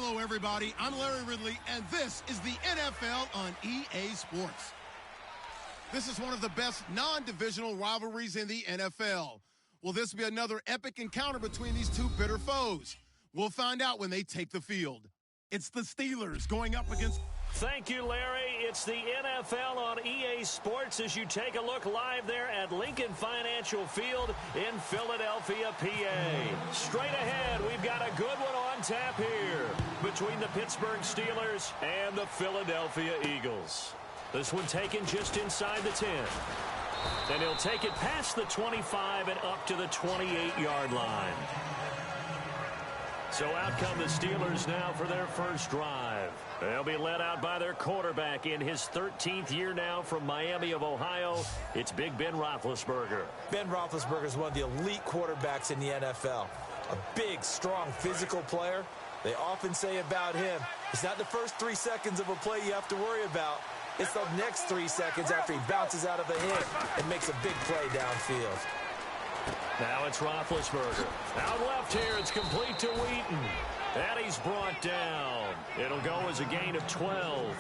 Hello, everybody. I'm Larry Ridley, and this is the NFL on EA Sports. This is one of the best non-divisional rivalries in the NFL. Will this be another epic encounter between these two bitter foes? We'll find out when they take the field. It's the Steelers going up against... Thank you, Larry. It's the NFL on EA Sports as you take a look live there at Lincoln Financial Field in Philadelphia, PA. Straight ahead, we've got a good one on tap here between the Pittsburgh Steelers and the Philadelphia Eagles. This one taken just inside the 10. And he'll take it past the 25 and up to the 28-yard line. So out come the Steelers now for their first drive. They'll be led out by their quarterback in his 13th year now from Miami of Ohio. It's Big Ben Roethlisberger. Ben Roethlisberger is one of the elite quarterbacks in the NFL. A big, strong, physical player. They often say about him, it's not the first 3 seconds of a play you have to worry about. It's the next 3 seconds after he bounces out of a hit and makes a big play downfield. Now it's Roethlisberger. Out left here, it's complete to Wheaton. And he's brought down. It'll go as a gain of 12.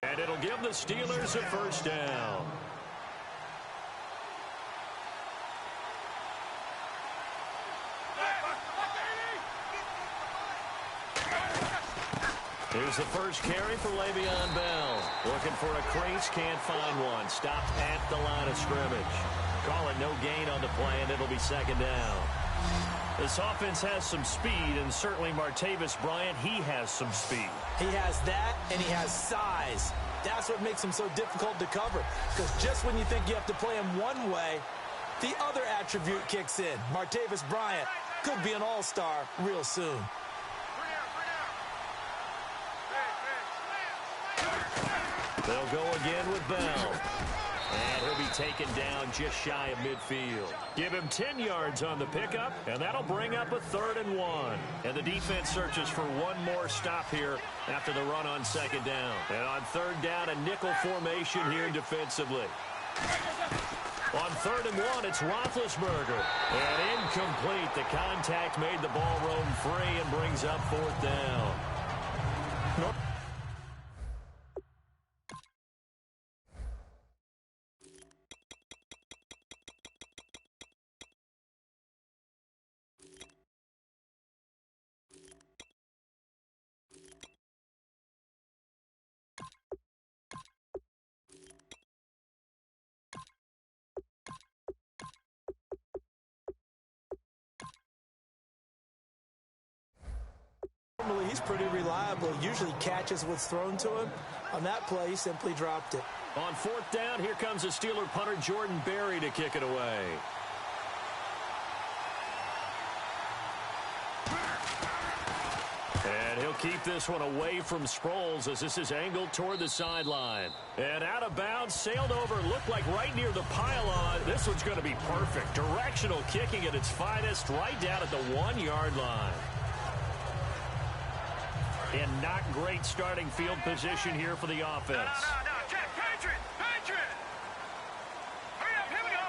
And it'll give the Steelers a first down. Here's the first carry for Le'Veon Bell. Looking for a crease, can't find one. Stopped at the line of scrimmage. Call it no gain on the play, and it'll be second down. This offense has some speed, and certainly Martavis Bryant, he has some speed. He has that, and he has size. That's what makes him so difficult to cover. Because just when you think you have to play him one way, the other attribute kicks in. Martavis Bryant could be an all-star real soon. They'll go again with Bell. And he'll be taken down just shy of midfield. Give him 10 yards on the pickup, and that'll bring up a 3rd and 1. And the defense searches for one more stop here after the run on second down. And on 3rd down, a nickel formation here defensively. On 3rd and 1, it's Roethlisberger. And incomplete. The contact made the ball roam free and brings up 4th down. Normally, he's pretty reliable. He usually catches what's thrown to him. On that play, he simply dropped it. On 4th down, here comes the Steeler punter Jordan Berry to kick it away. And he'll keep this one away from Sproles as this is angled toward the sideline. And out of bounds, sailed over, looked like right near the pylon. This one's going to be perfect. Directional kicking at its finest, right down at the 1-yard line. And not great starting field position here for the offense. No. Patriot! Hurry up, here we go!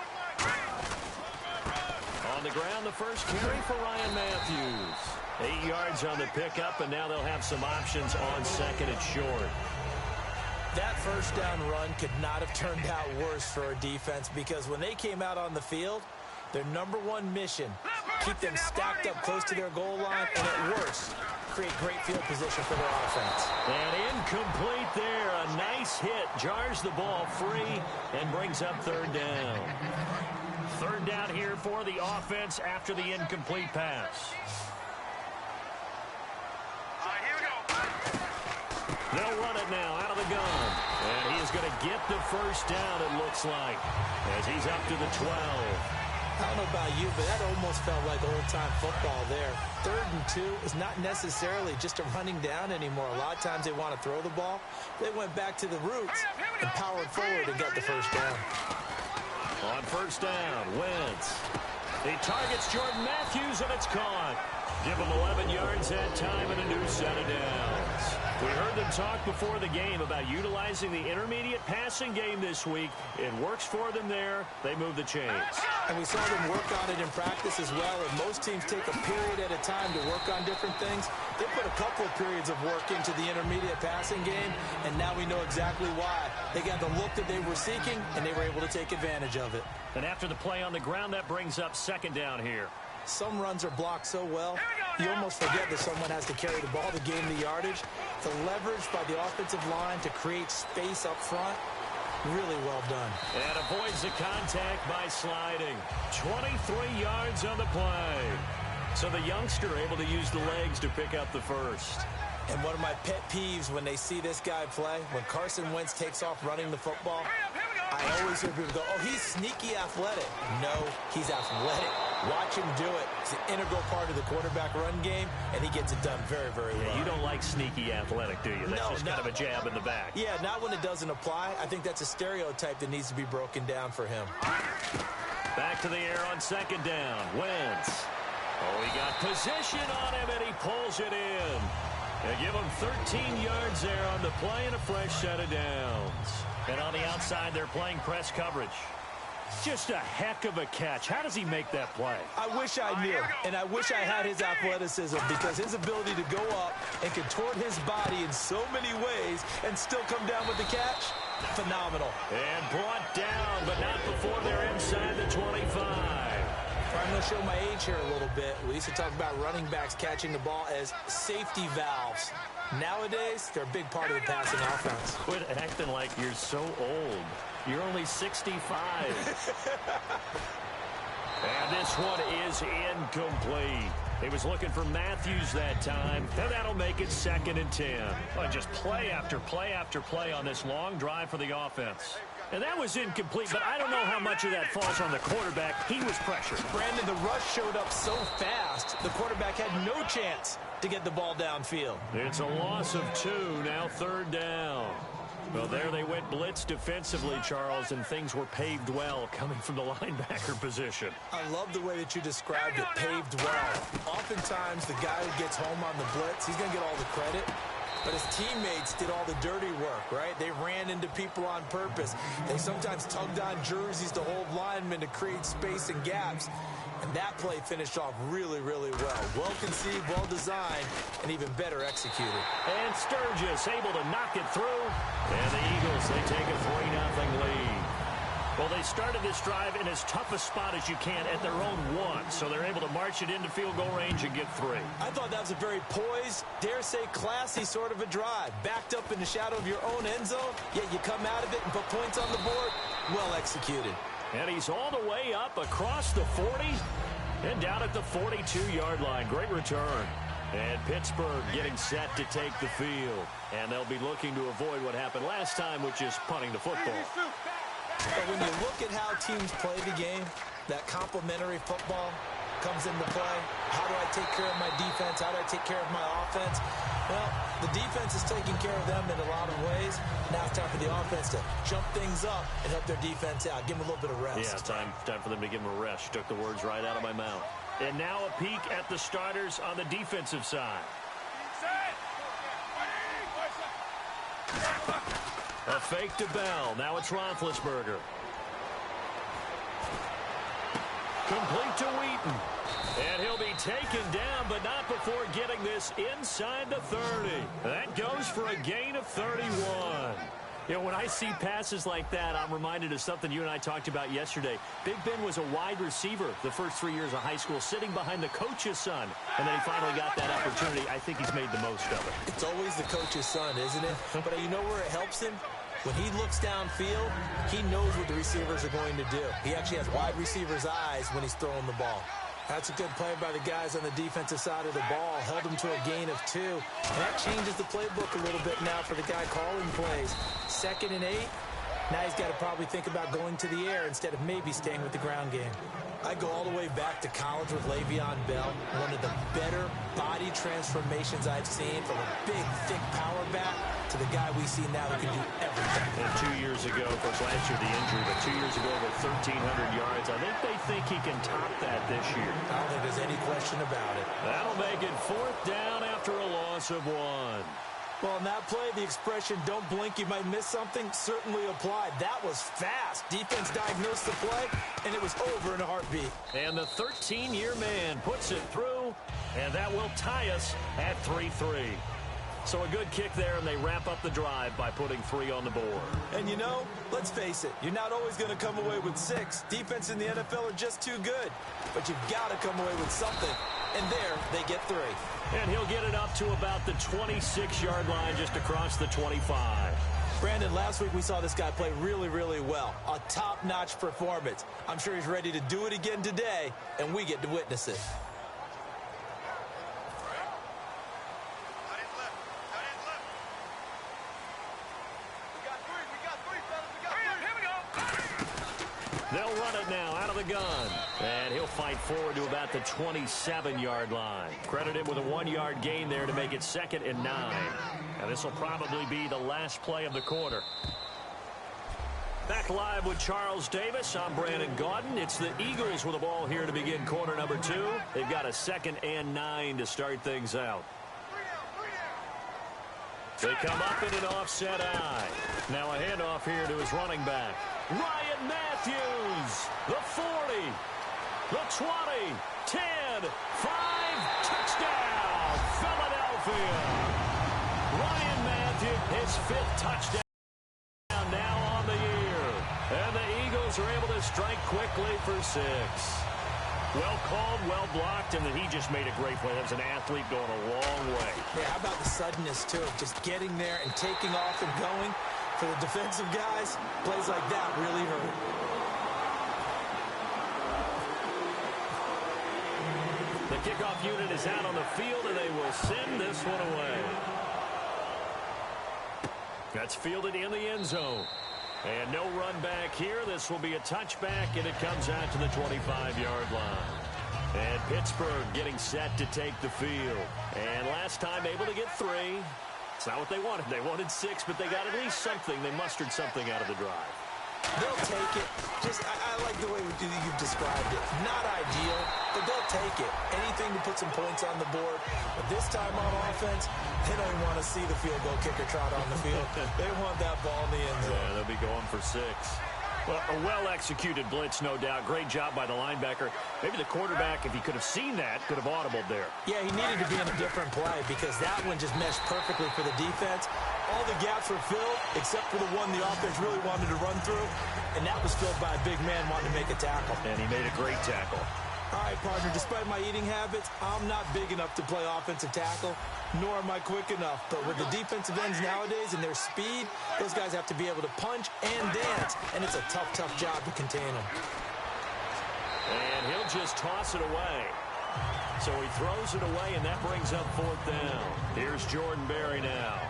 On the ground, the first carry for Ryan Matthews. 8 yards on the pickup, and now they'll have some options on 2nd and short. That first down run could not have turned out worse for our defense because when they came out on the field, their #1 mission, keep them stacked up close to their goal line, and at worst, create great field position for their offense. And incomplete there. A nice hit. Jars the ball free and brings up 3rd down. 3rd down here for the offense after the incomplete pass. Here we go. They'll run it now out of the gun. And he is going to get the first down, it looks like, as he's up to the 12. I don't know about you, but that almost felt like old-time football there. 3rd and 2 is not necessarily just a running down anymore. A lot of times they want to throw the ball. They went back to the roots and powered forward and got the first down. On 1st down, Wentz. He targets Jordan Matthews, and it's caught. Give them 11 yards that time and a new set of downs. We heard them talk before the game about utilizing the intermediate passing game this week. It works for them there. They move the chains. And we saw them work on it in practice as well. And most teams take a period at a time to work on different things. They put a couple of periods of work into the intermediate passing game, and now we know exactly why. They got the look that they were seeking, and they were able to take advantage of it. And after the play on the ground, that brings up second down here. Some runs are blocked so well, you almost forget that someone has to carry the ball to gain the yardage. The leverage by the offensive line to create space up front, really well done. And avoids the contact by sliding. 23 yards on the play. So the youngster able to use the legs to pick up the first. And one of my pet peeves when they see this guy play, when Carson Wentz takes off running the football, I always hear people go, oh, he's sneaky athletic. No, he's athletic. Watch him do it. It's an integral part of the quarterback run game, and he gets it done very, very well. You don't like sneaky athletic, do you? That's just kind of a jab in the back. Yeah, not when it doesn't apply. I think that's a stereotype that needs to be broken down for him. Back to the air on second down. Wentz. Oh, he got position on him, and he pulls it in. They give him 13 yards there on the play and a fresh set of downs. And on the outside, they're playing press coverage. Just a heck of a catch. How does he make that play? I wish I knew, and I wish I had his athleticism, because his ability to go up and contort his body in so many ways and still come down with the catch, phenomenal. And brought down, but not before they're inside the 25. I'm going to show my age here a little bit. We used to talk about running backs catching the ball as safety valves. Nowadays, they're a big part of the passing offense. Quit acting like you're so old. You're only 65. And this one is incomplete. He was looking for Matthews that time, and that'll make it 2nd and 10. Well, just play after play after play on this long drive for the offense. And that was incomplete, but I don't know how much of that falls on the quarterback. He was pressured. Brandon, the rush showed up so fast, the quarterback had no chance to get the ball downfield. It's a loss of 2, now 3rd down. Well, there they went blitz defensively, Charles, and things were paved well coming from the linebacker position. I love the way that you described it, paved well. Oftentimes, the guy who gets home on the blitz, he's going to get all the credit. But his teammates did all the dirty work, right? They ran into people on purpose. They sometimes tugged on jerseys to hold linemen to create space and gaps. And that play finished off really, really well. Well-conceived, well-designed, and even better executed. And Sturgis able to knock it through. And the Eagles, they take a 3-0 lead. Well, they started this drive in as tough a spot as you can at their own 1, so they're able to march it into field goal range and get 3. I thought that was a very poised, dare say classy sort of a drive. Backed up in the shadow of your own end zone, yet you come out of it and put points on the board. Well executed. And he's all the way up across the 40 and down at the 42-yard line. Great return. And Pittsburgh getting set to take the field. And they'll be looking to avoid what happened last time, which is punting the football. But when you look at how teams play the game, that complementary football comes into play. How do I take care of my defense? How do I take care of my offense? Well, the defense is taking care of them in a lot of ways. Now it's time for the offense to jump things up and help their defense out. Give them a little bit of rest. Yeah, time for them to give them a rest. Took the words right out of my mouth. And now a peek at the starters on the defensive side. A fake to Bell. Now it's Roethlisberger. Complete to Wheaton. And he'll be taken down, but not before getting this inside the 30. That goes for a gain of 31. You know, when I see passes like that, I'm reminded of something you and I talked about yesterday. Big Ben was a wide receiver the first 3 years of high school, sitting behind the coach's son. And then he finally got that opportunity. I think he's made the most of it. It's always the coach's son, isn't it? But you know where it helps him? When he looks downfield, he knows what the receivers are going to do. He actually has wide receivers' eyes when he's throwing the ball. That's a good play by the guys on the defensive side of the ball. Held him to a gain of 2. And that changes the playbook a little bit now for the guy calling plays. 2nd and 8. Now he's got to probably think about going to the air instead of maybe staying with the ground game. I go all the way back to college with Le'Veon Bell, one of the better body transformations I've seen, from a big, thick power back to the guy we see now who can do everything. And 2 years ago, of course, last year the injury, but 2 years ago over 1,300 yards. I think they think he can top that this year. I don't think there's any question about it. That'll make it 4th down after a loss of 1. Well, in that play, the expression, don't blink, you might miss something, certainly applied. That was fast. Defense diagnosed the play, and it was over in a heartbeat. And the 13-year man puts it through, and that will tie us at 3-3. So a good kick there, and they wrap up the drive by putting 3 on the board. And you know, let's face it, you're not always going to come away with 6. Defense in the NFL are just too good. But you've got to come away with something. And there, they get 3. And he'll get it up to about the 26-yard line, just across the 25. Brandon, last week we saw this guy play really, really well. A top-notch performance. I'm sure he's ready to do it again today, and we get to witness it. They'll run it now out of the gun. And he'll fight forward to about the 27-yard line. Credit him with a 1-yard gain there to make it 2nd and 9. And this will probably be the last play of the quarter. Back live with Charles Davis. I'm Brandon Gaudin. It's the Eagles with the ball here to begin quarter number 2. They've got a 2nd and 9 to start things out. They come up in an offset eye. Now a handoff here to his running back. Ryan Matthews, the 40, the 20, 10, 5, touchdown, Philadelphia. Ryan Matthews, his 5th touchdown now on the year. And the Eagles are able to strike quickly for 6. Well called, well blocked, and then he just made a great play. That was an athlete going a long way. Yeah, how about the suddenness, too, of just getting there and taking off and going? For the defensive guys, plays like that really hurt. The kickoff unit is out on the field, and they will send this one away. That's fielded in the end zone. And no run back here. This will be a touchback, and it comes out to the 25-yard line. And Pittsburgh getting set to take the field. And last time able to get 3. It's not what they wanted. They wanted 6, but they got at least something. They mustered something out of the drive. They'll take it. I like the way you've described it. Not ideal, but they'll take it. Anything to put some points on the board. But this time on offense, they don't even want to see the field goal kicker trot on the field. They want that ball in the end zone. Yeah, they'll be going for 6. Well, a well-executed blitz, no doubt. Great job by the linebacker. Maybe the quarterback, if he could have seen that, could have audibled there. Yeah, he needed to be in a different play because that one just meshed perfectly for the defense. All the gaps were filled except for the one the offense really wanted to run through, and that was filled by a big man wanting to make a tackle. And he made a great tackle. All right, partner, despite my eating habits, I'm not big enough to play offensive tackle, nor am I quick enough. But with the defensive ends nowadays and their speed, those guys have to be able to punch and dance, and it's a tough, tough job to contain them. And he'll just toss it away. So he throws it away, and that brings up 4th down. Here's Jordan Berry now.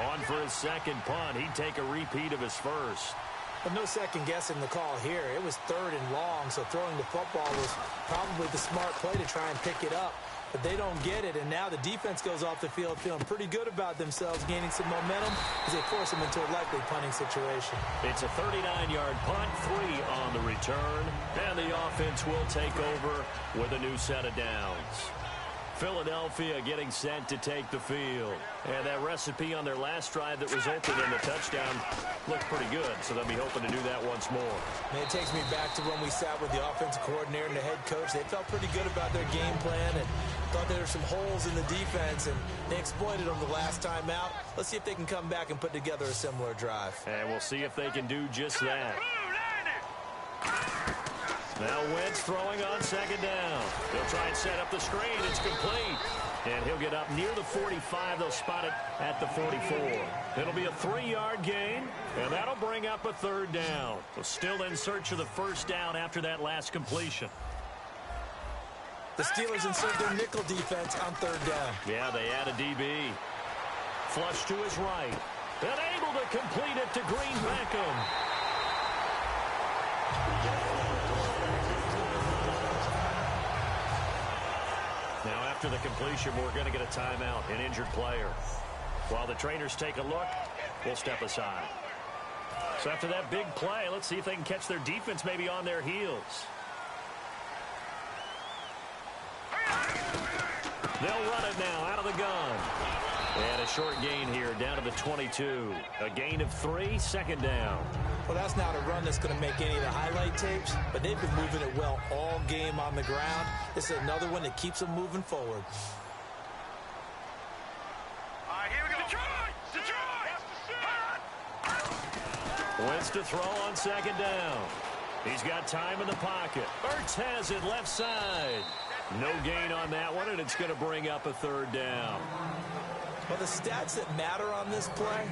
On for his 2nd punt. He'd take a repeat of his 1st. But no second guessing the call here. It was 3rd and long, so throwing the football was probably the smart play to try and pick it up. But they don't get it, and now the defense goes off the field feeling pretty good about themselves, gaining some momentum as they force them into a likely punting situation. It's a 39-yard punt, 3 on the return, and the offense will take over with a new set of downs. Philadelphia getting set to take the field. And that recipe on their last drive that resulted in the touchdown looked pretty good, so they'll be hoping to do that once more. Man, it takes me back to when we sat with the offensive coordinator and the head coach. They felt pretty good about their game plan and thought there were some holes in the defense, and they exploited them the last time out. Let's see if they can come back and put together a similar drive. And we'll see if they can do just that. Now Wentz throwing on 2nd down. They'll try and set up the screen. It's complete. And he'll get up near the 45. They'll spot it at the 44. It'll be a 3-yard gain, and that'll bring up a 3rd down. So still in search of the 1st down after that last completion. The Steelers insert their nickel defense on 3rd down. Yeah, they add a DB. Flush to his right. And able to complete it to Green Beckham. after the completion, we're going to get a timeout, an injured player. While the trainers take a look, we'll step aside. So after that big play, let's see if they can catch their defense maybe on their heels. They'll run it now out of the gun. And a short gain here down to the 22. A gain of 3, second down. Well, that's not a run that's going to make any of the highlight tapes, but they've been moving it well all game on the ground. This is another one that keeps them moving forward. All right, here we go. Detroit! Wentz to throw on second down. He's got time in the pocket. Ertz has it left side. No gain on that one, and it's going to bring up a third down. Well, the stats that matter on this play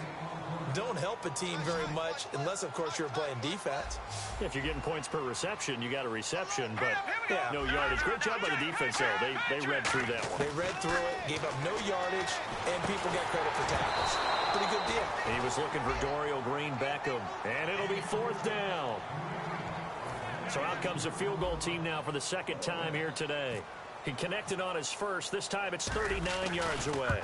don't help a team very much unless, of course, you're playing defense. If you're getting points per reception, you got a reception, but yeah, no yardage. Great job by the defense, though. They read through that one. They read through it, gave up no yardage, and people get credit for tackles. Pretty good deal. He was looking for Dorial Green-Beckham, and it'll be fourth down. So out comes the field goal team now for the second time here today. He connected on his first. This time it's 39 yards away.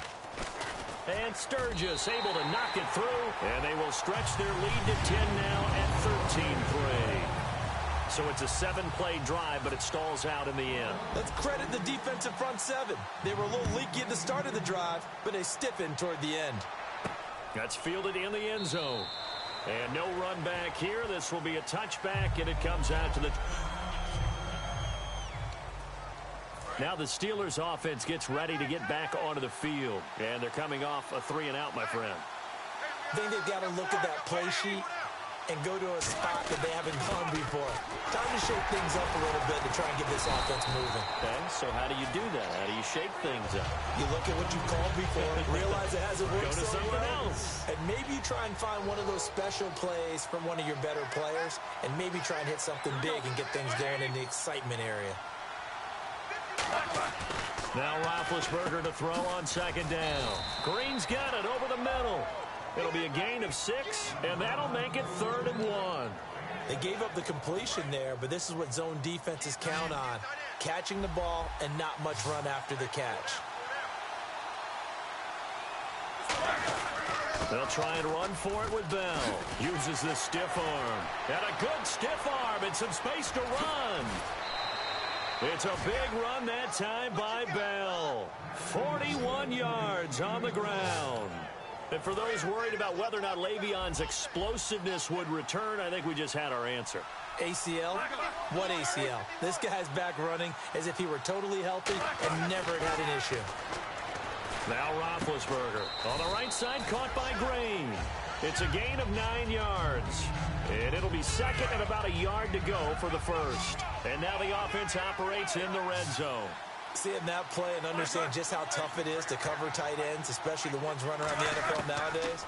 And Sturgis able to knock it through, and they will stretch their lead to 10 now at 13-3. So it's a 7-play drive, but it stalls out in the end. Let's credit the defensive front seven. They were a little leaky at the start of the drive, but they stiffened toward the end. That's fielded in the end zone. And no run back here. This will be a touchback, and it comes out to the... Now the Steelers offense gets ready to get back onto the field. And they're coming off a 3-and-out, my friend. I think they've got to look at that play sheet and go to a spot that they haven't gone before. Time to shake things up a little bit to try and get this offense moving. Okay, so how do you do that? How do you shake things up? You look at what you called before, realize it hasn't worked Go to so something well, else. and maybe you try and find one of those special plays from one of your better players, and maybe try and hit something big and get things going in the excitement area. Now Roethlisberger to throw on second down. Green's got it over the middle. It'll be a gain of 6, and that'll make it 3rd and 1. They gave up the completion there, but this is what zone defenses count on. Catching the ball and not much run after the catch. They'll try and run for it with Bell. Uses the stiff arm. And a good stiff arm and some space to run. It's a big run that time by Bell. 41 yards on the ground. And for those worried about whether or not Le'Veon's explosiveness would return, I think we just had our answer. ACL? What ACL? This guy's back running as if he were totally healthy and never had an issue. Now Roethlisberger on the right side, caught by Green. It's a gain of 9 yards. And it'll be second and about a yard to go for the first. And now the offense operates in the red zone. Seeing that play and understand just how tough it is to cover tight ends, especially the ones running around the NFL nowadays,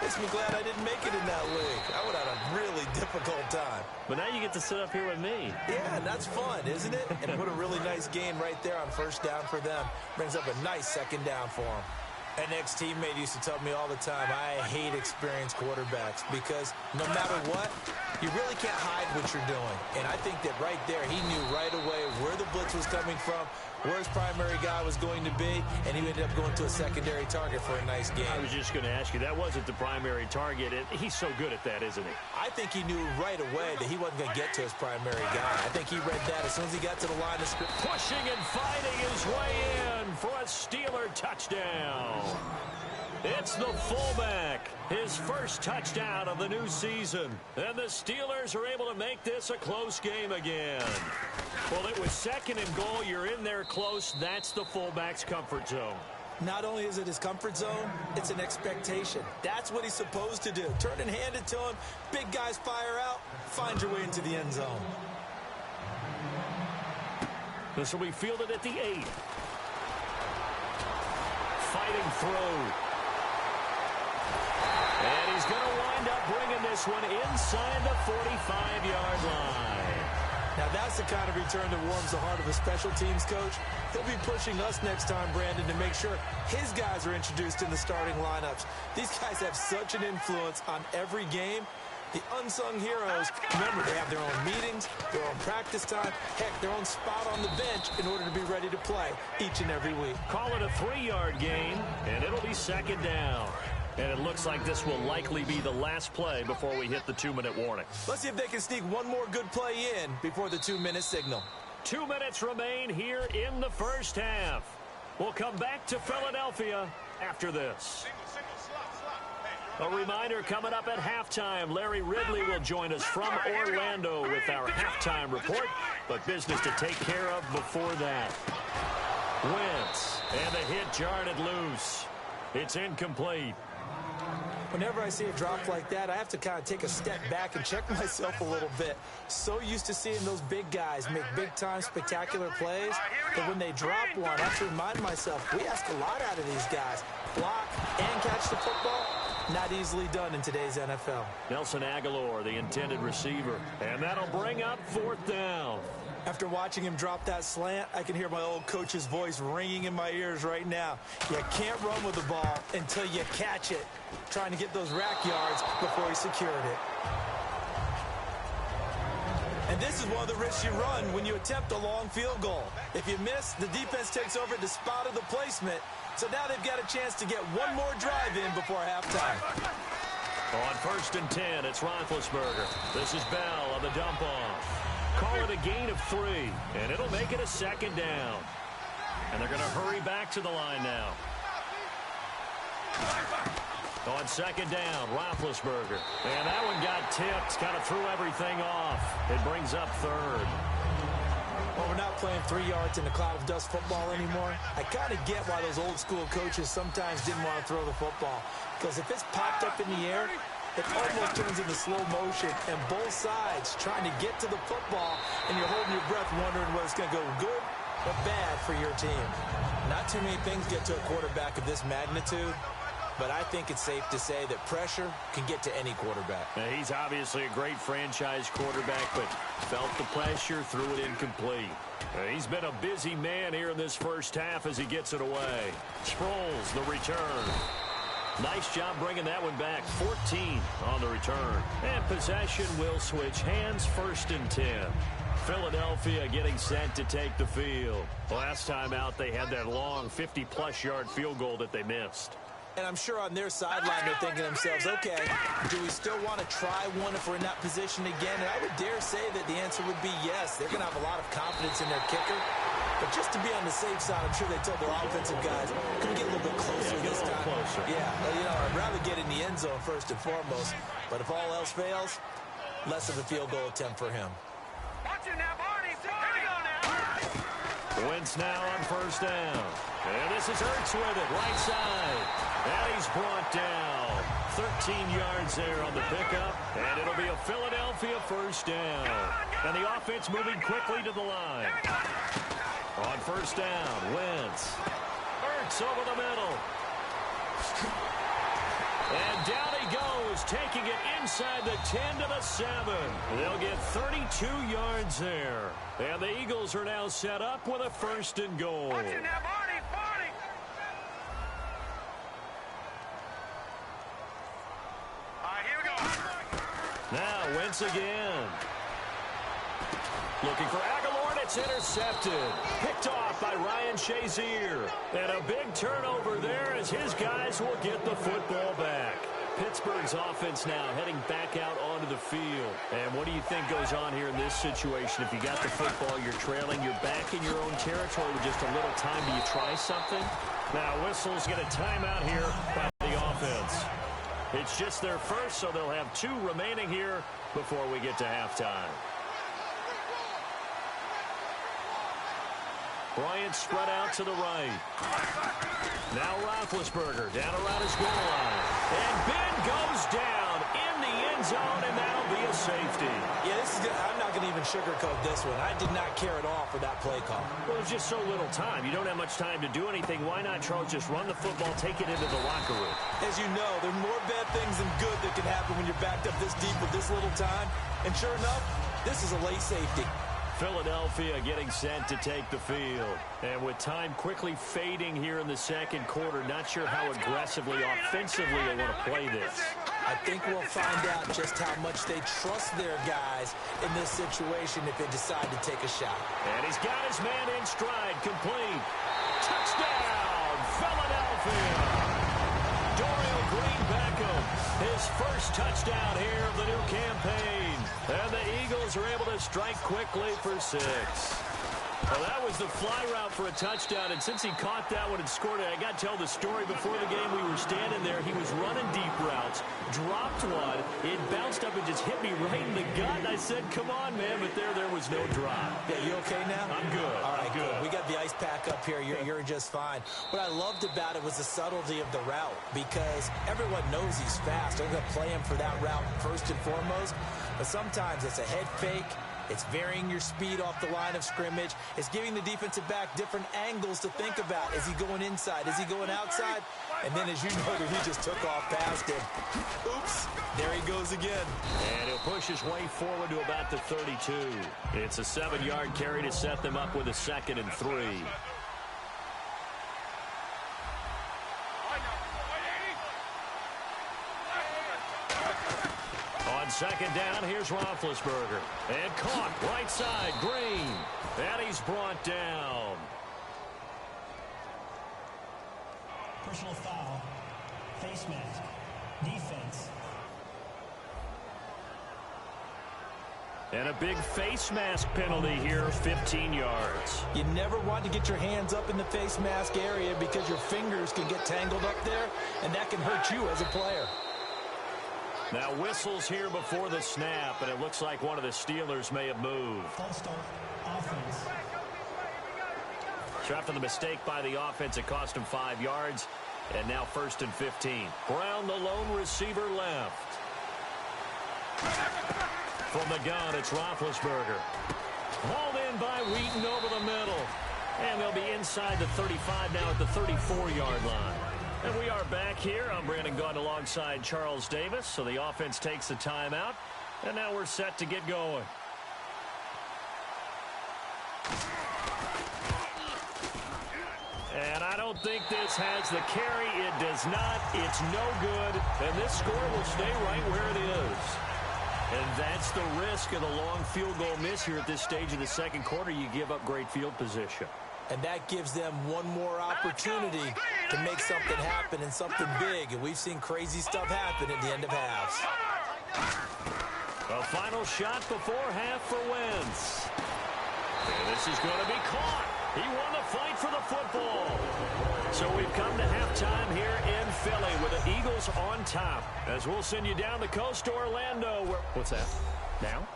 makes me glad I didn't make it in that league. I would have had a really difficult time. But now you get to sit up here with me. Yeah, and that's fun, isn't it? And put a really nice gain right there on first down for them. Brings up a nice second down for them. An ex-teammate used to tell me all the time, I hate experienced quarterbacks because no matter what, you really can't hide what you're doing. And I think that right there, he knew right away where the blitz was coming from, where his primary guy was going to be, and he ended up going to a secondary target for a nice game. I was just going to ask you, that wasn't the primary target. He's so good at that, isn't he? I think he knew right away that he wasn't going to get to his primary guy. I think he read that as soon as he got to the line of scrimmage. Pushing and fighting his way in for a Steeler touchdown. It's the fullback, his first touchdown of the new season. And the Steelers are able to make this a close game again. Well, it was second and goal. You're in there close. That's the fullback's comfort zone. Not only is it his comfort zone, it's an expectation. That's what he's supposed to do. Turn and hand it to him. Big guys fire out. Find your way into the end zone. This will be fielded at the 8. Fighting through. And he's going to wind up bringing this one inside the 45-yard line. Now that's the kind of return that warms the heart of a special teams coach. He'll be pushing us next time, Brandon, to make sure his guys are introduced in the starting lineups. These guys have such an influence on every game. The unsung heroes, remember, they have their own meetings, their own practice time, heck, their own spot on the bench in order to be ready to play each and every week. Call it a 3-yard gain, and it'll be second down. And it looks like this will likely be the last play before we hit the 2-minute warning. Let's see if they can sneak one more good play in before the 2-minute signal. 2 minutes remain here in the first half. We'll come back to Philadelphia after this. A reminder coming up at halftime. Larry Ridley will join us from Orlando with our halftime report. But business to take care of before that. Wentz, and the hit jarred it loose. It's incomplete. Whenever I see a drop like that, I have to kind of take a step back and check myself a little bit. So used to seeing those big guys make big-time spectacular plays, but when they drop one, I have to remind myself, we ask a lot out of these guys. Block and catch the football, not easily done in today's NFL. Nelson Aguilar, the intended receiver, and that'll bring up 4th down. After watching him drop that slant, I can hear my old coach's voice ringing in my ears right now. You can't run with the ball until you catch it. Trying to get those rack yards before he secured it. And this is one of the risks you run when you attempt a long field goal. If you miss, the defense takes over the spot of the placement. So now they've got a chance to get one more drive in before halftime. On 1st and 10, it's Roethlisberger. This is Bell on the dump-off. Call it a gain of 3, and it'll make it a second down. And they're going to hurry back to the line now. On 2nd down, Roethlisberger. And that one got tipped, kind of threw everything off. It brings up 3rd. Well, we're not playing 3 yards in a cloud of dust football anymore. I kind of get why those old school coaches sometimes didn't want to throw the football. Because if it's popped up in the air, it almost turns into slow motion, and both sides trying to get to the football, and you're holding your breath wondering whether it's going to go good or bad for your team. Not too many things get to a quarterback of this magnitude, but I think it's safe to say that pressure can get to any quarterback. Now, he's obviously a great franchise quarterback, but felt the pressure, threw it incomplete. He's been a busy man here in this first half as he gets it away. Sproles, the return. Nice job bringing that one back. 14 on the return. And possession will switch hands. 1st and 10. Philadelphia getting set to take the field. Last time out, they had that long 50-plus yard field goal that they missed. And I'm sure on their sideline they're thinking to themselves, okay, do we still want to try one if we're in that position again? And I would dare say that the answer would be yes. They're going to have a lot of confidence in their kicker. But just to be on the safe side, I'm sure they told their offensive guys, can we get a little bit closer this time? Closer. Yeah, well, you know, I'd rather get in the end zone first and foremost. But if all else fails, less of a field goal attempt for him. Watch it now, Barney. Here we go now. Wentz now on 1st down. And this is Ertz with it, right side. And he's brought down. 13 yards there on the pickup. And it'll be a Philadelphia 1st down. And the offense moving quickly to the line. On 1st down, Wentz. Ertz over the middle. And down he goes, taking it inside the 10 to the 7. They'll get 32 yards there. And the Eagles are now set up with a 1st and goal. Watch it now, Barney. Barney. All right, here we go. Now Wentz again. Looking for Aguilar. It's intercepted. Picked off by Ryan Shazier. And a big turnover there as his guys will get the football back. Pittsburgh's offense now heading back out onto the field. And what do you think goes on here in this situation? If you got the football, you're trailing, you're back in your own territory with just a little time. Do you try something? Now Whistle's get a timeout here by the offense. It's just their first, so they'll have 2 remaining here before we get to halftime. Bryant spread out to the right. Now Roethlisberger down around his goal line. And Ben goes down in the end zone, and that'll be a safety. Yeah, this is good. I'm not going to even sugarcoat this one. I did not care at all for that play call. Well, there's just so little time. You don't have much time to do anything. Why not, Charles, just run the football, take it into the locker room? As you know, there are more bad things than good that can happen when you're backed up this deep with this little time. And sure enough, this is a late safety. Philadelphia getting set to take the field. And with time quickly fading here in the second quarter, not sure how aggressively, offensively they want to play this. I think we'll find out just how much they trust their guys in this situation if they decide to take a shot. And he's got his man in stride, complete. Touchdown, Philadelphia. Dorial Green-Beckham, his first touchdown here of the new campaign. And the Eagles are able to strike quickly for 6. Well, that was the fly route for a touchdown, and since he caught that one and scored it, I got to tell the story. Before the game, we were standing there. He was running deep routes, dropped one. It bounced up and just hit me right in the gut, and I said, come on, man, but there was no drop. Yeah, you okay now? I'm good. All right, good. We got the ice pack up here. You're just fine. What I loved about it was the subtlety of the route, because everyone knows he's fast. They're going to play him for that route first and foremost, but sometimes it's a head fake. It's varying your speed off the line of scrimmage. It's giving the defensive back different angles to think about. Is he going inside? Is he going outside? And then, as you noted, he just took off past him. Oops. There he goes again. And he'll push his way forward to about the 32. It's a 7-yard carry to set them up with a 2nd and 3. On 2nd down, here's Roethlisberger. And caught right side, Green. And he's brought down. Personal foul. Face mask. Defense. And a big face mask penalty here, 15 yards. You never want to get your hands up in the face mask area because your fingers can get tangled up there, and that can hurt you as a player. Now whistles here before the snap, and it looks like one of the Steelers may have moved. False start. Offense. So after the mistake by the offense, it cost him 5 yards, and now 1st and 15. Brown, the lone receiver, left. From the gun, it's Roethlisberger. Hauled in by Wheaton over the middle. And they'll be inside the 35 now at the 34-yard line. And we are back here. I'm Brandon Gaudin alongside Charles Davis. So the offense takes a timeout. And now we're set to get going. And I don't think this has the carry. It does not. It's no good. And this score will stay right where it is. And that's the risk of the long field goal miss here at this stage of the 2nd quarter. You give up great field position. And that gives them one more opportunity to make something happen and something big. And we've seen crazy stuff happen at the end of halves. A final shot before half for Wentz. And this is going to be caught. He won the fight for the football. So we've come to halftime here in Philly with the Eagles on top. As we'll send you down the coast to Orlando. What's that? Now?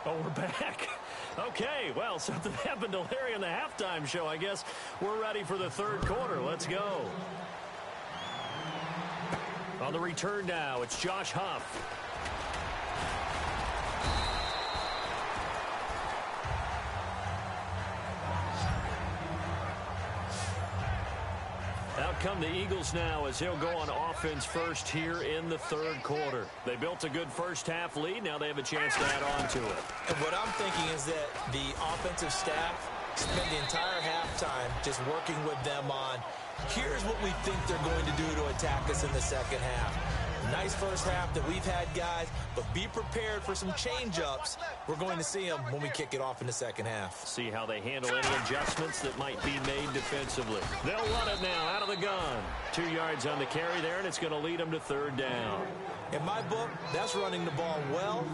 Oh, we're back. Okay, well, something happened to Larry in the halftime show. I guess we're ready for the 3rd quarter. Let's go. On the return now, it's Josh Huff. Out come the Eagles now as he'll go on offense first here in the 3rd quarter. They built a good first half lead. Now they have a chance to add on to it. And what I'm thinking is that the offensive staff spent the entire halftime just working with them on, here's what we think they're going to do to attack us in the 2nd half. Nice first half that we've had, guys, but be prepared for some change-ups. We're going to see them when we kick it off in the 2nd half. See how they handle any adjustments that might be made defensively. They'll run it now out of the gun. 2 yards on the carry there, and it's going to lead them to 3rd down. In my book, that's running the ball well,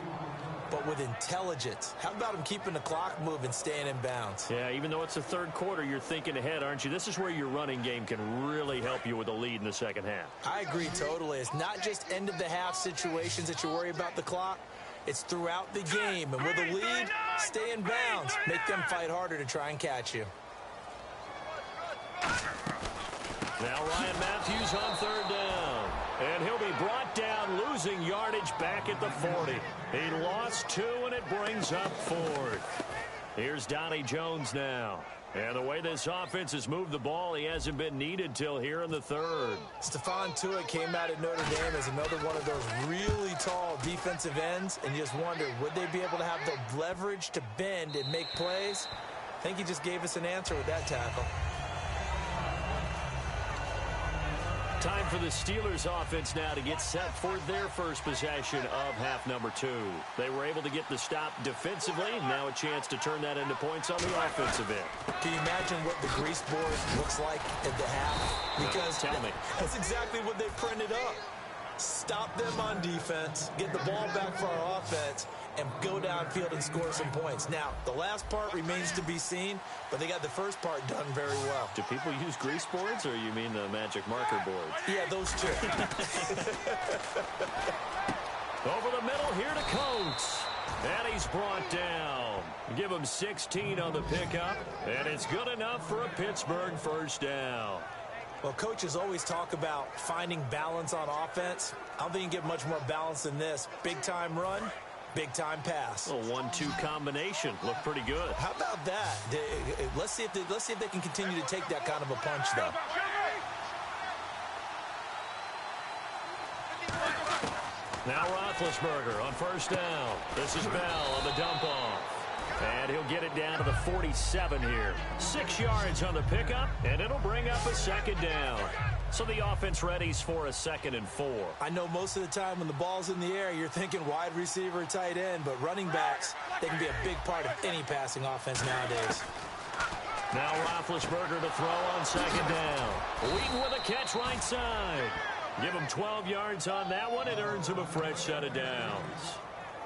but with intelligence. How about him keeping the clock moving, staying in bounds? Yeah, even though it's the 3rd quarter, you're thinking ahead, aren't you? This is where your running game can really help you with a lead in the 2nd half. I agree totally. It's not just end-of-the-half situations that you worry about the clock. It's throughout the game. And with a lead, stay in bounds. Make them fight harder to try and catch you. Now Ryan Matthews on 3rd down. And he'll be brought down, losing yardage back at the 40. He lost 2, and it brings up 4th. Here's Donnie Jones now. And the way this offense has moved the ball, he hasn't been needed till here in the 3rd. Stephon Tuitt came out at Notre Dame as another one of those really tall defensive ends, and you just wonder, would they be able to have the leverage to bend and make plays? I think he just gave us an answer with that tackle. Time for the Steelers offense now to get set for their first possession of half number 2. They were able to get the stop defensively. Now a chance to turn that into points on the offensive end. Can you imagine what the grease board looks like at the half? Because tell me. That's exactly what they printed up. Stop them on defense, get the ball back for our offense, and go downfield and score some points. Now, the last part remains to be seen, but they got the first part done very well. Do people use grease boards, or you mean the magic marker boards? Yeah, those two. Over the middle, here to Coates. And he's brought down. Give him 16 on the pickup, and it's good enough for a Pittsburgh first down. Well, coaches always talk about finding balance on offense. I don't think you can get much more balance than this. Big-time run, big-time pass. A 1-2 combination. Looked pretty good. How about that? Let's see if they can continue to take that kind of a punch, though. Now Roethlisberger on first down. This is Bell on the dump-off. And he'll get it down to the 47 here. 6 yards on the pickup, and it'll bring up a second down. So the offense readies for a 2nd and 4. I know most of the time when the ball's in the air, you're thinking wide receiver, tight end, but running backs, they can be a big part of any passing offense nowadays. Now Roethlisberger to throw on 2nd down. Wheaton with a catch right side. Give him 12 yards on that one. It earns him a fresh set of downs.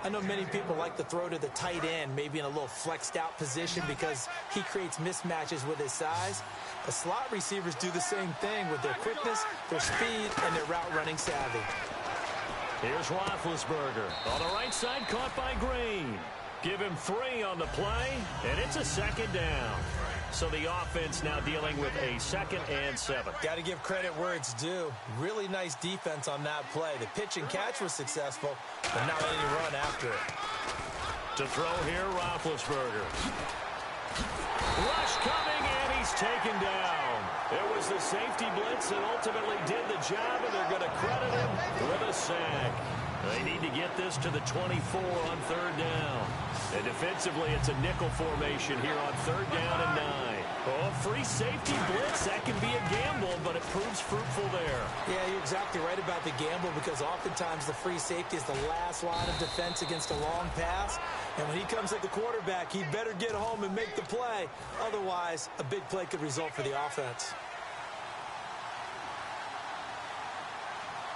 I know many people like to throw to the tight end, maybe in a little flexed out position because he creates mismatches with his size. The slot receivers do the same thing with their quickness, their speed, and their route running savvy. Here's Roethlisberger on the right side, caught by Green. Give him 3 on the play, and it's a 2nd down. So the offense now dealing with a 2nd and 7. Got to give credit where it's due. Really nice defense on that play. The pitch and catch was successful, but not any run after it. To throw here, Roethlisberger. Rush coming, and he's taken down. It was the safety blitz that ultimately did the job, and they're going to credit him with a sack. They need to get this to the 24 on 3rd down. And defensively, it's a nickel formation here on 3rd down and 9. Oh, free safety blitz, that can be a gamble, but it proves fruitful there. Yeah, you're exactly right about the gamble because oftentimes the free safety is the last line of defense against a long pass. And when he comes at the quarterback, he better get home and make the play. Otherwise, a big play could result for the offense.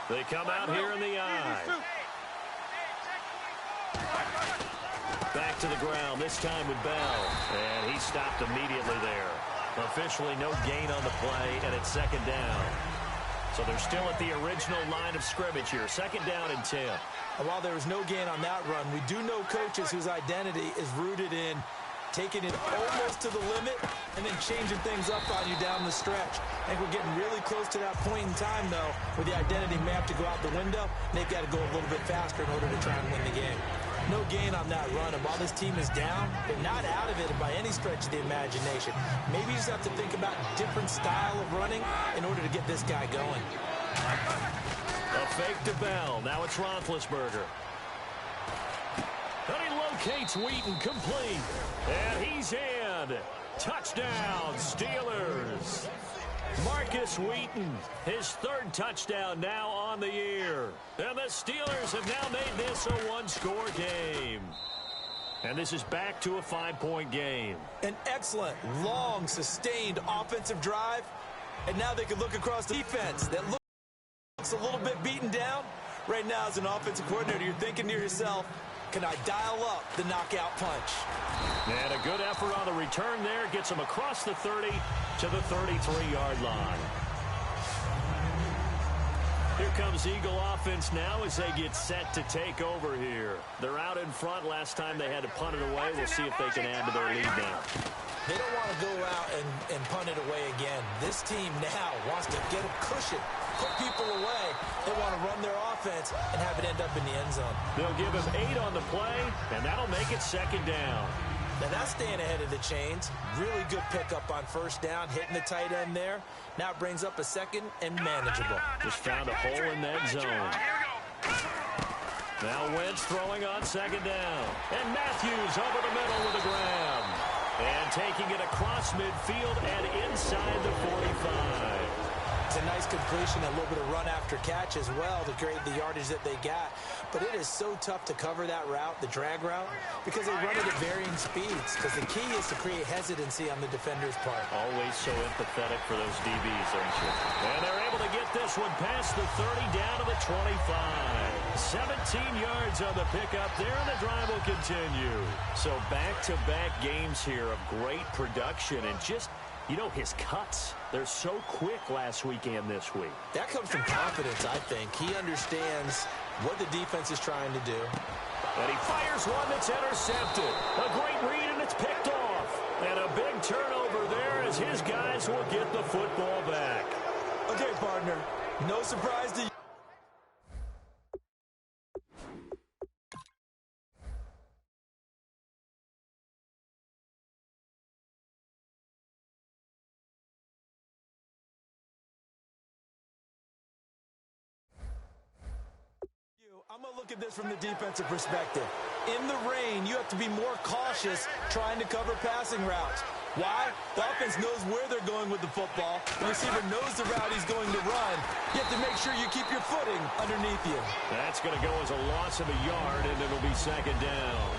They come out here in the eye. Back to the ground, this time with Bell. And he stopped immediately there. Officially no gain on the play, and it's 2nd down. So they're still at the original line of scrimmage here. 2nd down and 10. And while there was no gain on that run, we do know coaches whose identity is rooted in taking it almost to the limit and then changing things up on you down the stretch. I think we're getting really close to that point in time, though, where the identity may have to go out the window, and they've got to go a little bit faster in order to try and win the game. No gain on that run, and while this team is down, they're not out of it by any stretch of the imagination. Maybe you just have to think about a different style of running in order to get this guy going. A fake to Bell. Now it's Roethlisberger. And he locates Wheaton complete. And he's in. Touchdown, Steelers. Marcus Wheaton, his 3rd touchdown now on the year. And the Steelers have now made this a 1-score game. And this is back to a 5-point game. An excellent, long, sustained offensive drive. And now they can look across the defense that looks a little bit beaten down. Right now, as an offensive coordinator, you're thinking to yourself, can I dial up the knockout punch? And a good effort on the return there. Gets him across the 30 to the 33-yard line. Here comes Eagle offense now as they get set to take over here. They're out in front. Last time they had to punt it away. We'll see if they can add to their lead now. They don't want to go out and punt it away again. This team now wants to get a cushion, put people away. They want to run their offense and have it end up in the end zone. They'll give him 8 on the play, and that'll make it 2nd down. Now that's staying ahead of the chains. Really good pickup on 1st down, hitting the tight end there. Now it brings up a 2nd and manageable. Just found a hole in that zone. Now Wentz throwing on 2nd down. And Matthews over the middle with a grab. And taking it across midfield and inside the 45. a nice completion, a little bit of run after catch as well to create the yardage that they got. But it is so tough to cover that route, the drag route, because they run it at varying speeds. Because the key is to create hesitancy on the defender's part. Always so empathetic for those DBs, aren't you? And they're able to get this one past the 30 down to the 25. 17 yards on the pickup there, and the drive will continue. So back-to-back games here of great production and just, you know, his cuts. They're so quick last week and this week. That comes from confidence, I think. He understands what the defense is trying to do. And he fires one that's intercepted. A great read, and it's picked off. And a big turnover there as his guys will get the football back. Okay, partner. No surprise to you. I'm going to look at this from the defensive perspective. In the rain, you have to be more cautious trying to cover passing routes. Why? The offense knows where they're going with the football. The receiver knows the route he's going to run. You have to make sure you keep your footing underneath you. That's going to go as a loss of a yard, and it'll be second down.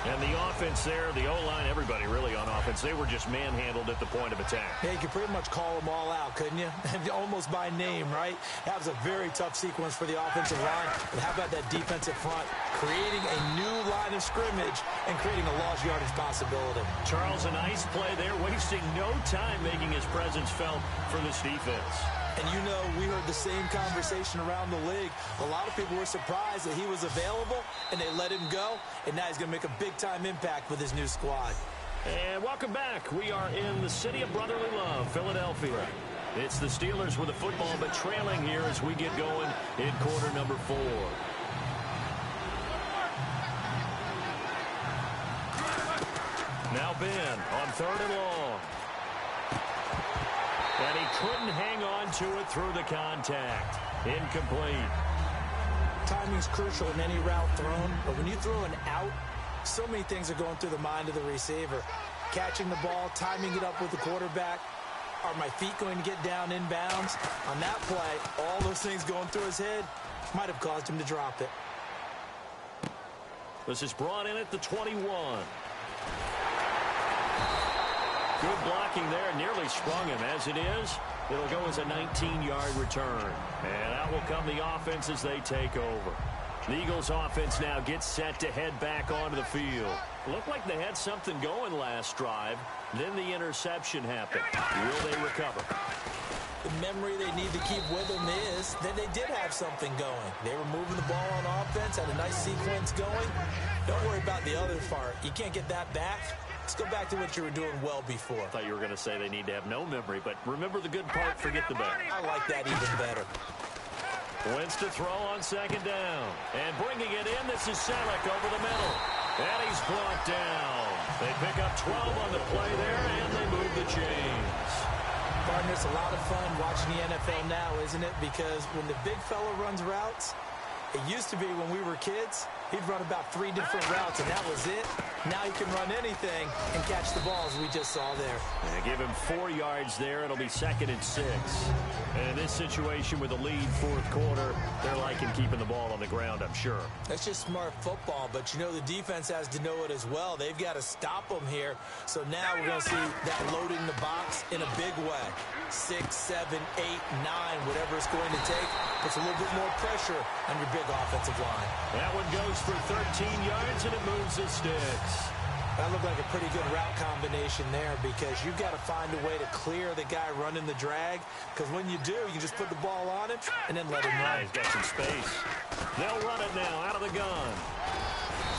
And the offense there, the O-line, everybody really on offense, they were just manhandled at the point of attack. Yeah, you could pretty much call them all out, couldn't you? Almost by name, right? That was a very tough sequence for the offensive line. But how about that defensive front? Creating a new line of scrimmage and creating a lost yardage possibility. Charles, a nice play there, wasting no time making his presence felt for this defense. And you know, we heard the same conversation around the league. A lot of people were surprised that he was available, and they let him go. And now he's going to make a big-time impact with his new squad. And welcome back. We are in the city of brotherly love, Philadelphia. It's the Steelers with the football, but trailing here as we get going in quarter number 4. Now Ben on 3rd and long. And he couldn't hang on to it through the contact. Incomplete. Timing's crucial in any route thrown, but when you throw an out, so many things are going through the mind of the receiver. Catching the ball, timing it up with the quarterback. Are my feet going to get down inbounds? On that play, all those things going through his head might have caused him to drop it. This is brought in at the 21. Good blocking there, nearly sprung him. As it is, it'll go as a 19-yard return. And out will come the offense as they take over. The Eagles offense now gets set to head back onto the field. Looked like they had something going last drive. Then the interception happened. Will they recover? The memory they need to keep with them is that they did have something going. They were moving the ball on offense, had a nice sequence going. Don't worry about the other part. You can't get that back. Let's go back to what you were doing well before. I thought you were going to say they need to have no memory, but remember the good part, forget the bad. I like that even better. Wentz to throw on 2nd down. And bringing it in, this is Selleck over the middle. And he's brought down. They pick up 12 on the play there, and they move the chains. Partner, it's a lot of fun watching the NFL now, isn't it? Because when the big fella runs routes, it used to be when we were kids, he'd run about 3 different routes, and that was it. Now he can run anything and catch the balls we just saw there. And give him 4 yards there. It'll be 2nd and 6. And in this situation with a lead 4th quarter, they're liking keeping the ball on the ground, I'm sure. That's just smart football, but you know the defense has to know it as well. They've got to stop them here. So now we're going to see that loading the box in a big way. 6, 7, 8, 9, whatever it's going to take, puts a little bit more pressure on your big offensive line. That one goes for 13 yards, and it moves the sticks. That looked like a pretty good route combination there because you've got to find a way to clear the guy running the drag, because when you do, you can just put the ball on him and then let him run. He's got some space. They'll run it now out of the gun.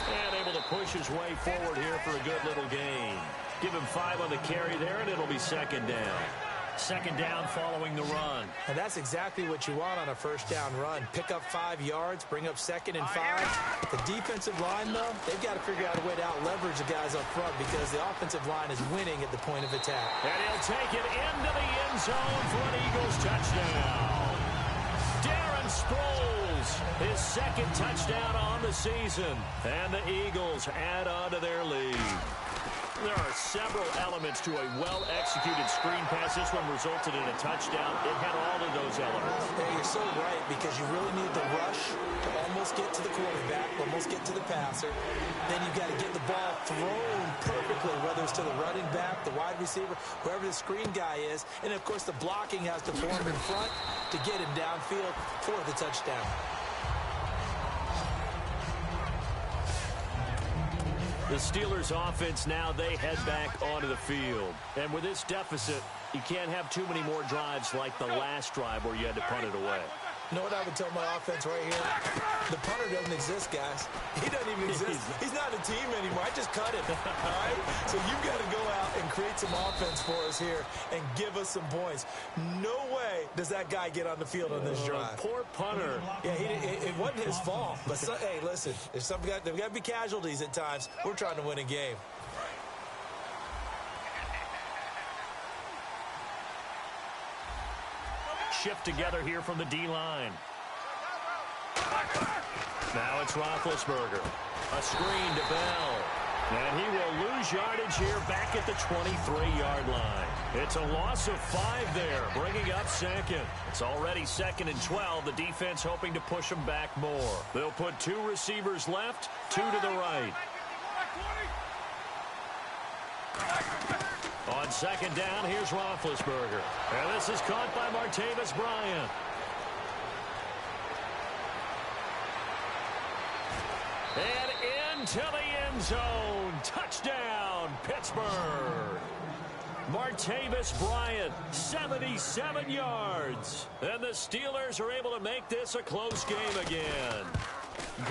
And able to push his way forward here for a good little gain. Give him 5 on the carry there, and it'll be 2nd down. 2nd down following the run. And that's exactly what you want on a 1st down run. Pick up 5 yards, bring up 2nd and 5. The defensive line, though, they've got to figure out a way to out-leverage the guys up front because the offensive line is winning at the point of attack. And he'll take it into the end zone for an Eagles touchdown. Darren Sproles, his 2nd touchdown on the season. And the Eagles add on to their lead. There are several elements to a well-executed screen pass. This one resulted in a touchdown. It had all of those elements. Yeah, you're so right, because you really need the rush to almost get to the quarterback, almost get to the passer. Then you've got to get the ball thrown perfectly, whether it's to the running back, the wide receiver, whoever the screen guy is. And, of course, the blocking has to form in front to get him downfield for the touchdown. The Steelers offense now, they head back onto the field. And with this deficit, you can't have too many more drives like the last drive where you had to punt it away. You know what I would tell my offense right here? The punter doesn't exist, guys. He doesn't even exist. He's not a team anymore. I just cut him, all right? So you've got to go out and create some offense for us here and give us some points. No way does that guy get on the field on this drive. Poor punter. Yeah, it wasn't his fault. But, hey, listen, there's got to be casualties at times. We're trying to win a game. Shift together here from the D-line. Now it's Roethlisberger. A screen to Bell. And he will lose yardage here back at the 23-yard line. It's a loss of 5 there, bringing up second. It's already 2nd and 12. The defense hoping to push them back more. They'll put 2 receivers left, 2 to the right. On 2nd down, here's Roethlisberger. And this is caught by Martavis Bryant. And into the end zone. Touchdown, Pittsburgh. Martavis Bryant, 77 yards. And the Steelers are able to make this a close game again.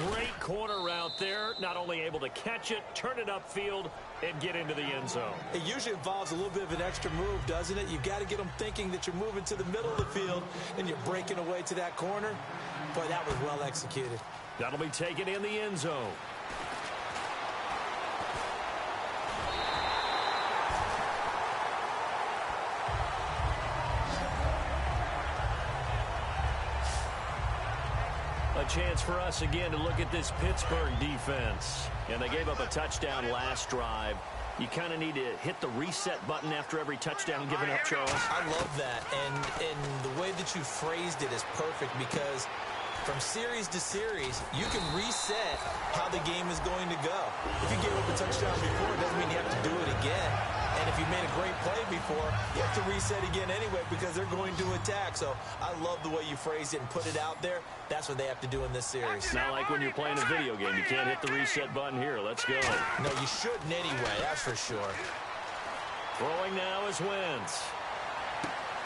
Great corner route there. Not only able to catch it, turn it upfield, and get into the end zone. It usually involves a little bit of an extra move, doesn't it? You've got to get them thinking that you're moving to the middle of the field and you're breaking away to that corner. Boy, that was well executed. That'll be taken in the end zone. A chance for us again to look at this Pittsburgh defense. And they gave up a touchdown last drive. You kind of need to hit the reset button after every touchdown given up, Charles. I love that. And the way that you phrased it is perfect, because from series to series, you can reset how the game is going to go. If you gave up a touchdown before, it doesn't mean you have to do it again. And if you made a great play before, you have to reset again anyway, because they're going to attack. So I love the way you phrased it and put it out there. That's what they have to do in this series. Not like when you're playing a video game. You can't hit the reset button here. Let's go. No, you shouldn't anyway, that's for sure. Throwing now is Wentz.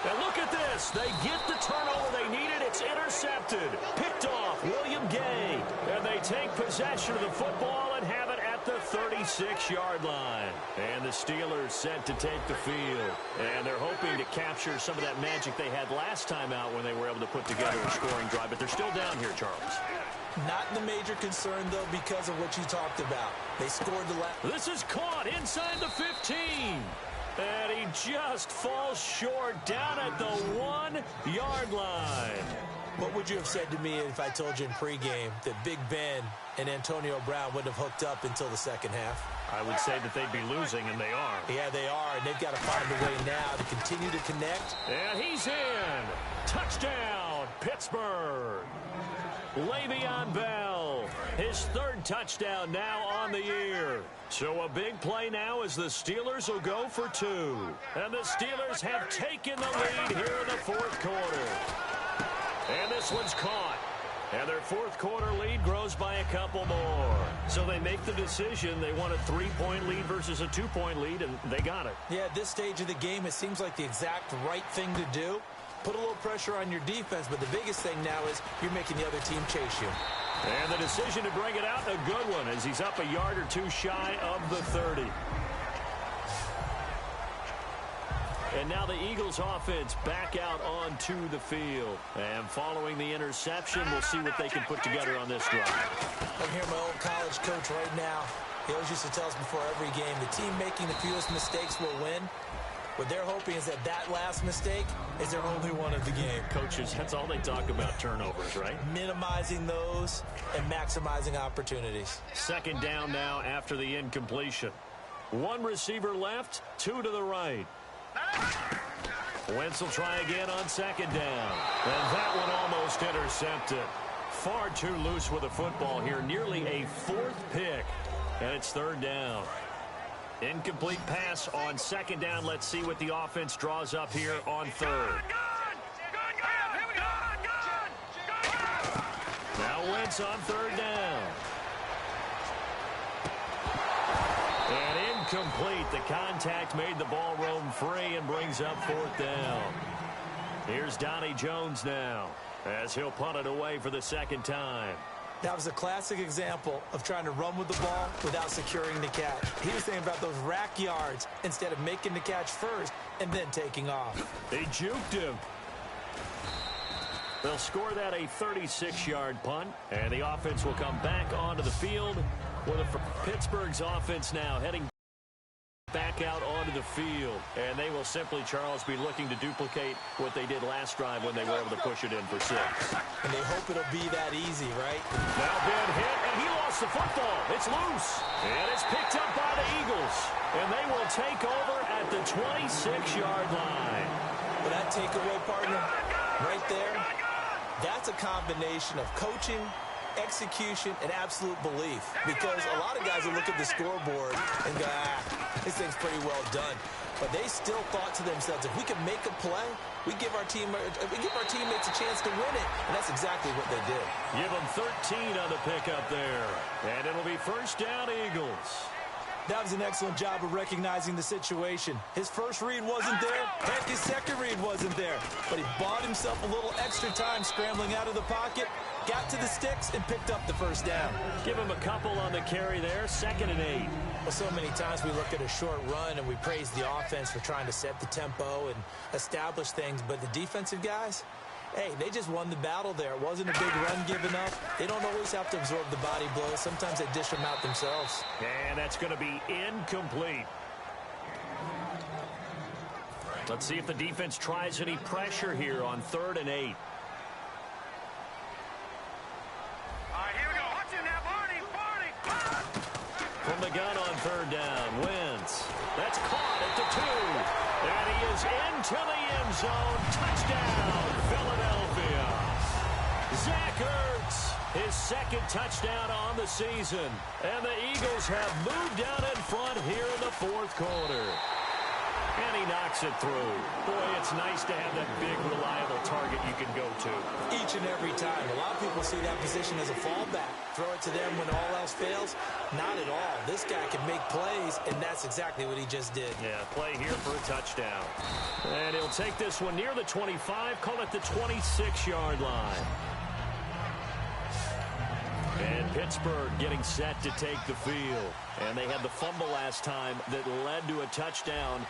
And look at this. They get the turnover they needed. It's intercepted. Picked off William Gay. And they take possession of the football and have it at the 36-yard line. And the Steelers set to take the field. And they're hoping to capture some of that magic they had last time out when they were able to put together a scoring drive. But they're still down here, Charles. Not the major concern, though, because of what you talked about. They scored the last. This is caught inside the 15. And he just falls short down at the 1-yard line. What would you have said to me if I told you in pregame that Big Ben and Antonio Brown wouldn't have hooked up until the second half? I would say that they'd be losing, and they are. Yeah, they are, and they've got to find a way now to continue to connect. And he's in. Touchdown, Pittsburgh. Le'Veon Bell, his 3rd touchdown now on the year. So a big play now as the Steelers will go for 2. And the Steelers have taken the lead here in the 4th quarter. And this one's caught. And their 4th quarter lead grows by a couple more. So they make the decision. They want a 3-point lead versus a 2-point lead, and they got it. Yeah, at this stage of the game, it seems like the exact right thing to do. Put a little pressure on your defense, but the biggest thing now is you're making the other team chase you. And the decision to bring it out, a good one, as he's up a yard or 2 shy of the 30. And now the Eagles offense back out onto the field. And following the interception, we'll see what they can put together on this drive. I'm here, my old college coach right now. He always used to tell us before every game, the team making the fewest mistakes will win. What they're hoping is that last mistake is their only one of the game. Coaches, that's all they talk about, turnovers, right? Minimizing those and maximizing opportunities. 2nd down now after the incompletion. One receiver left, two to the right. Wentz will try again on second down. And that one almost intercepted. Far too loose with the football here. Nearly a fourth pick. And it's third down. Incomplete pass on second down. Let's see what the offense draws up here on third. Now Wentz on third down. And incomplete. The contact made the ball roam free and brings up fourth down. Here's Donnie Jones now as he'll punt it away for the second time. That was a classic example of trying to run with the ball without securing the catch. He was thinking about those rack yards instead of making the catch first and then taking off. They juked him. They'll score that a 36-yard punt, and the offense will come back onto the field with Pittsburgh's offense now heading back out onto the field. And they will simply, Charles, be looking to duplicate what they did last drive when they were able to push it in for 6. And they hope it'll be that easy, right? Now Ben hit, and he lost the football. It's loose, and it's picked up by the Eagles. And they will take over at the 26-yard line. Well, that takeaway, partner, right there, that's a combination of coaching, execution, and absolute belief. Because a lot of guys will look at the scoreboard and go, this thing's pretty well done. But they still thought to themselves, if we can make a play, we give our teammates a chance to win it. And that's exactly what they did. Give them 13 on the pickup there. And it'll be first down, Eagles. That was an excellent job of recognizing the situation. His first read wasn't there. Heck, his second read wasn't there. But he bought himself a little extra time scrambling out of the pocket, got to the sticks, and picked up the first down. Give him a couple on the carry there. 2nd and 8. Well, so many times we look at a short run and we praise the offense for trying to set the tempo and establish things. But the defensive guys, hey, they just won the battle there. It wasn't a big run given up. They don't always have to absorb the body blows. Sometimes they dish them out themselves. And that's going to be incomplete. Let's see if the defense tries any pressure here on 3rd and 8. From the gun on 3rd down, Wentz. That's caught at the 2. And he is into the end zone. Touchdown, Philadelphia. Zach Ertz, his 2nd touchdown on the season. And the Eagles have moved down in front here in the 4th quarter. And he knocks it through. Boy, it's nice to have that big, reliable target you can go to. Each and every time. A lot of people see that position as a fallback. Throw it to them when all else fails. Not at all. This guy can make plays, and that's exactly what he just did. Yeah, play here for a touchdown. And he'll take this one near the 25, call it the 26-yard line. And Pittsburgh getting set to take the field. And they had the fumble last time that led to a touchdown.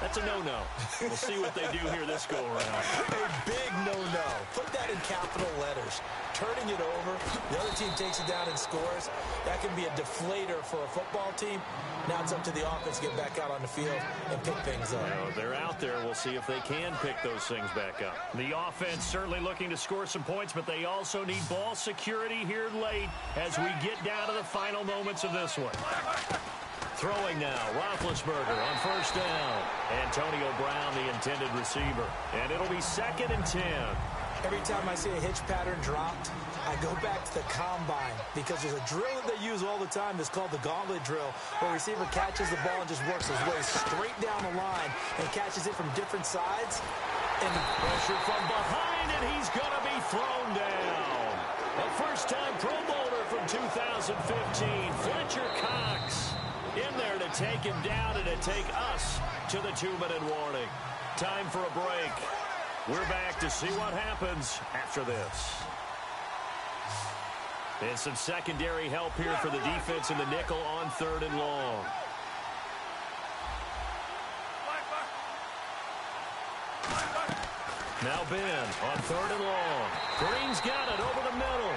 That's a no-no. We'll see what they do here this go-around. A big no-no. Put that in capital letters. Turning it over, the other team takes it down and scores. That can be a deflator for a football team. Now it's up to the offense to get back out on the field and pick things up. Well, they're out there. We'll see if they can pick those things back up. The offense certainly looking to score some points, but they also need ball security here late as we get down to the final moments of this one. Throwing now, Roethlisberger on 1st down. Antonio Brown, the intended receiver. And it'll be 2nd and 10. Every time I see a hitch pattern dropped, I go back to the combine because there's a drill that they use all the time that's called the gauntlet drill, where a receiver catches the ball and just works his way straight down the line and catches it from different sides. And pressure from behind, and he's going to be thrown down. A first-time Pro Bowler from 2015, Fletcher Cox. In there to take him down and to take us to the 2-minute warning. Time for a break. We're back to see what happens after this. And some secondary help here for the defense in the nickel on 3rd and long. Now Ben on 3rd and long. Green's got it over the middle.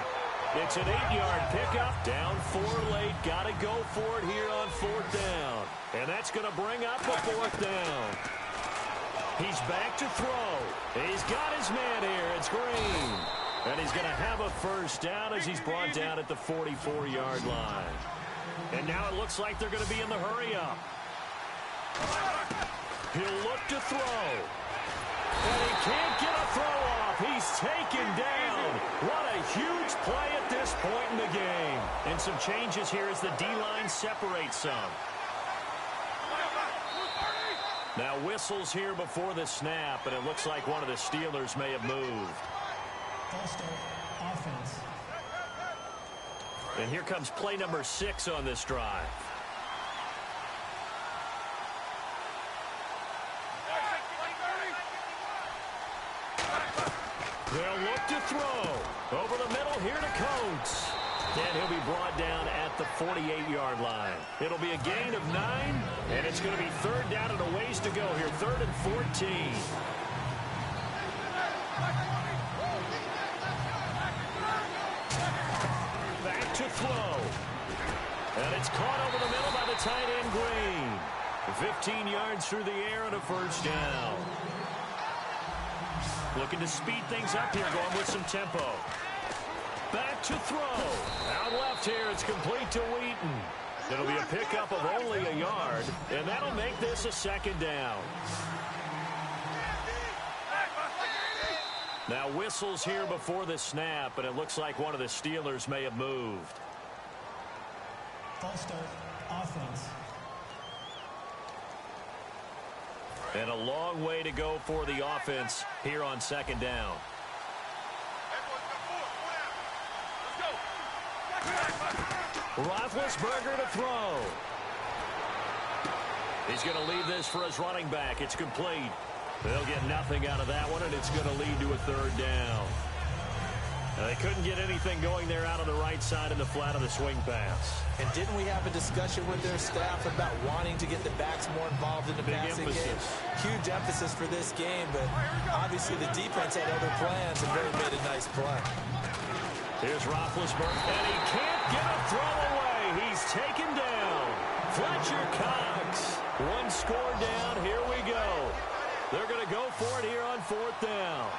It's an 8-yard pickup. Down 4 late. Got to go for it here on 4th down. And that's going to bring up a 4th down. He's back to throw. He's got his man here. It's Green. And he's going to have a first down as he's brought down at the 44-yard line. And now it looks like they're going to be in the hurry-up. He'll look to throw. And he can't get a throw off. He's taken down. What a huge play at this point in the game. And some changes here as the D-line separates some. Now whistles here before the snap, and it looks like one of the Steelers may have moved. False start, offense. And here comes play number 6 on this drive. They'll look to throw. Over the middle here to Coates. And he'll be brought down at the 48-yard line. It'll be a gain of 9, and it's going to be third down and a ways to go here. 3rd and 14. Back to throw. And it's caught over the middle by the tight end Green. 15 yards through the air and a first down. Looking to speed things up here, going with some tempo. Back to throw. Out left here, it's complete to Wheaton. It'll be a pickup of only a yard, and that'll make this a second down. Now whistles here before the snap, and it looks like one of the Steelers may have moved. False start, offense. And a long way to go for the offense here on second down. Roethlisberger to throw. He's going to leave this for his running back. It's complete. They'll get nothing out of that one, and it's going to lead to a third down. Now, they couldn't get anything going there out on the right side in the flat of the swing pass. And didn't we have a discussion with their staff about wanting to get the backs more involved in the passing game? Huge emphasis for this game, but obviously the defense had other plans and really made a nice play. Here's Roethlisberger, and he can't get a throw away. He's taken down. Fletcher Cox. One score down. Here we go. They're going to go for it here on 4th down.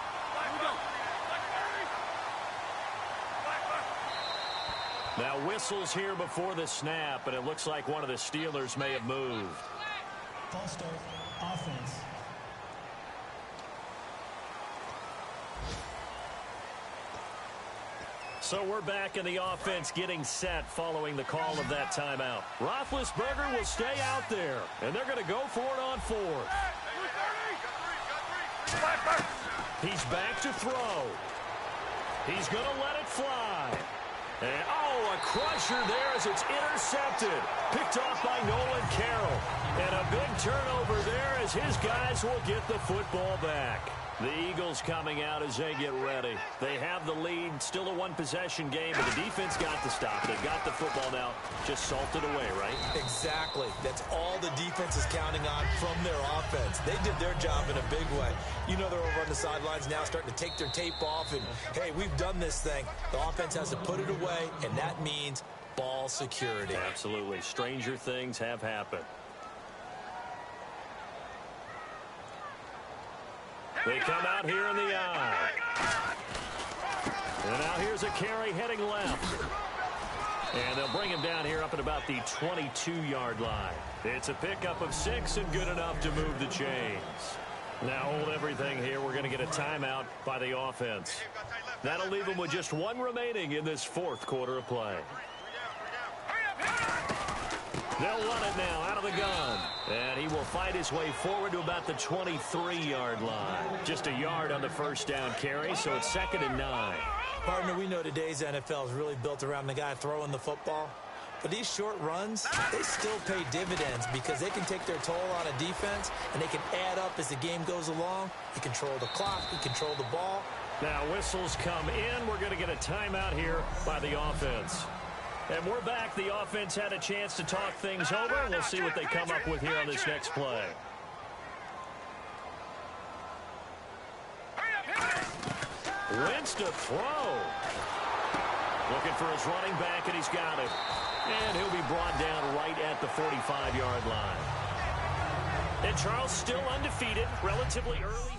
Now whistles here before the snap, and it looks like one of the Steelers may have moved. False start, offense. So we're back in the offense getting set following the call of that timeout. Roethlisberger will stay out there, and they're going to go for it on 4th. He's back to throw. He's going to let it fly. And, a crusher there as it's intercepted. Picked off by Nolan Carroll. And a big turnover there as his guys will get the football back. The Eagles coming out as they get ready. They have the lead. Still a one-possession game, but the defense got to stop. They've got the football now. Just salted away, right? Exactly. That's all the defense is counting on from their offense. They did their job in a big way. You know they're over on the sidelines now starting to take their tape off and, hey, we've done this thing. The offense has to put it away, and that means ball security. Absolutely. Stranger things have happened. They come out here in the eye. And now here's a carry heading left. And they'll bring him down here up at about the 22-yard line. It's a pickup of 6 and good enough to move the chains. Now hold everything here. We're going to get a timeout by the offense. That'll leave them with just 1 remaining in this 4th quarter of play. They'll run it now out of the gun. And he will fight his way forward to about the 23-yard line. Just a yard on the first down carry, so it's 2nd and 9. Partner, we know today's NFL is really built around the guy throwing the football. But these short runs, they still pay dividends because they can take their toll on a defense, and they can add up as the game goes along. You control the clock, you control the ball. Now whistles come in. We're going to get a timeout here by the offense. And we're back. The offense had a chance to talk things over. We'll see what they come up with here on this next play. Wentz to throw. Looking for his running back, and he's got it. And he'll be brought down right at the 45-yard line. And Charles still undefeated, relatively early.